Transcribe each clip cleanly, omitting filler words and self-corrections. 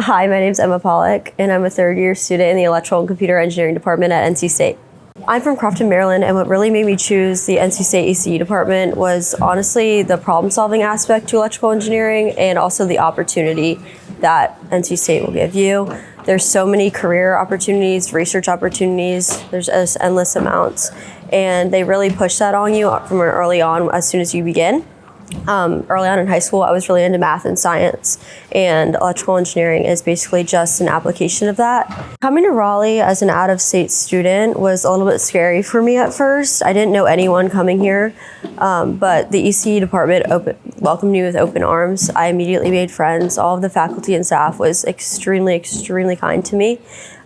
Hi, my name's Emma Pollak, and I'm a third-year student in the Electrical and Computer Engineering department at NC State. I'm from Crofton, Maryland, and what really made me choose the NC State ECE department was honestly the problem-solving aspect to electrical engineering and also the opportunity that NC State will give you. There's so many career opportunities, research opportunities, there's just endless amounts, and they really push that on you from early on as soon as you begin. Early on in high school, I was really into math and science, and electrical engineering is basically just an application of that. Coming to Raleigh as an out-of-state student was a little bit scary for me at first. I didn't know anyone coming here, but the ECE department welcomed me with open arms. I immediately made friends. All of the faculty and staff was extremely, extremely kind to me.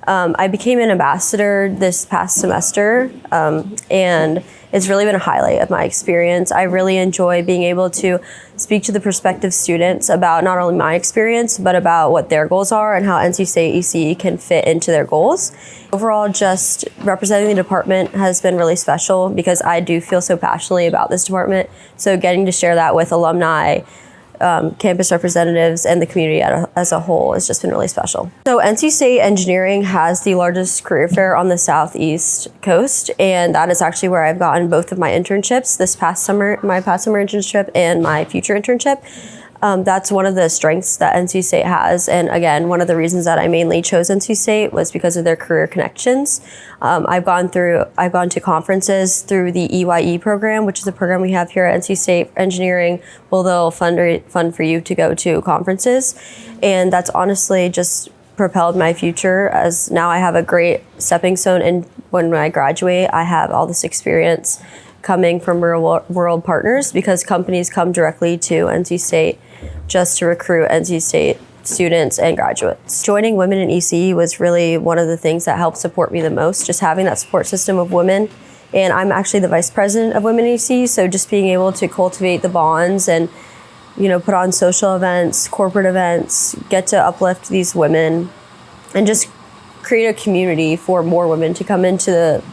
I became an ambassador this past semester, and it's really been a highlight of my experience. I really enjoy being able to speak to the prospective students about not only my experience, but about what their goals are and how NC State ECE can fit into their goals. Overall, just representing the department has been really special because I do feel so passionately about this department. So getting to share that with alumni, campus representatives, and the community as a whole has just been really special. So NC State Engineering has the largest career fair on the southeast coast, and that is actually where I've gotten both of my internships this past summer, my past summer internship and my future internship. That's one of the strengths that NC State has, and again, one of the reasons that I mainly chose NC State was because of their career connections. I've gone to conferences through the EYE program, which is a program we have here at NC State Engineering. Well, they'll fund for you to go to conferences, and that's honestly just propelled my future, as now I have a great stepping stone, and when I graduate, I have all this experience coming from real world partners, because companies come directly to NC State just to recruit NC State students and graduates. Joining Women in ECE was really one of the things that helped support me the most, just having that support system of women. And I'm actually the vice president of Women in ECE, so just being able to cultivate the bonds and, you know, put on social events, corporate events, get to uplift these women, and just create a community for more women to come into the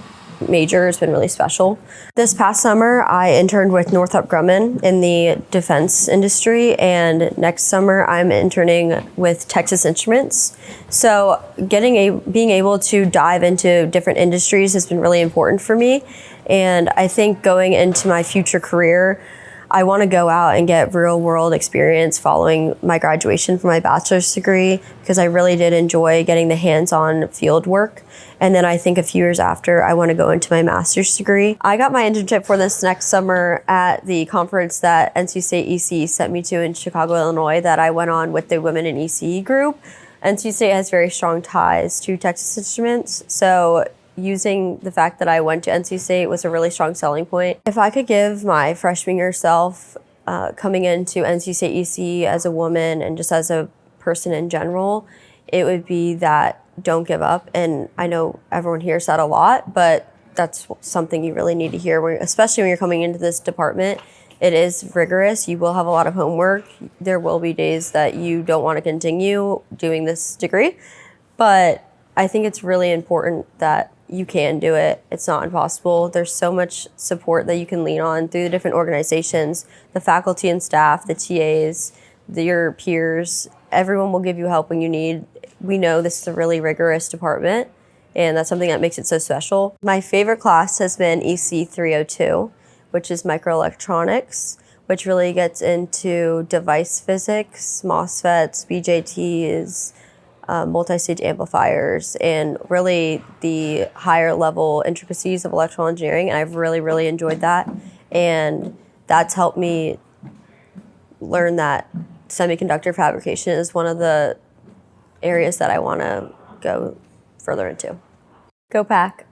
major has been really special. This past summer, I interned with Northrop Grumman in the defense industry, and next summer I'm interning with Texas Instruments. So being able to dive into different industries has been really important for me, and I think going into my future career, I want to go out and get real world experience following my graduation from my bachelor's degree, because I really did enjoy getting the hands-on field work. And then I think a few years after, I want to go into my master's degree. I got my internship for this next summer at the conference that NC State ECE sent me to in Chicago, Illinois, that I went on with the Women in ECE group. NC State has very strong ties to Texas Instruments, so using the fact that I went to NC State was a really strong selling point. If I could give my freshman year self coming into NC State ECE as a woman and just as a person in general, it would be that don't give up. And I know everyone hears that a lot, but that's something you really need to hear, especially when you're coming into this department. It is rigorous. You will have a lot of homework. There will be days that you don't want to continue doing this degree, but I think it's really important that you can do it. It's not impossible. There's so much support that you can lean on through the different organizations, the faculty and staff, the TAs, your peers. Everyone will give you help when you need. We know this is a really rigorous department, and that's something that makes it so special. My favorite class has been EC 302, which is microelectronics, which really gets into device physics, MOSFETs, BJTs, multi-stage amplifiers, and really the higher level intricacies of electrical engineering, and I've really, really enjoyed that. And that's helped me learn that semiconductor fabrication is one of the areas that I want to go further into. Go Pack!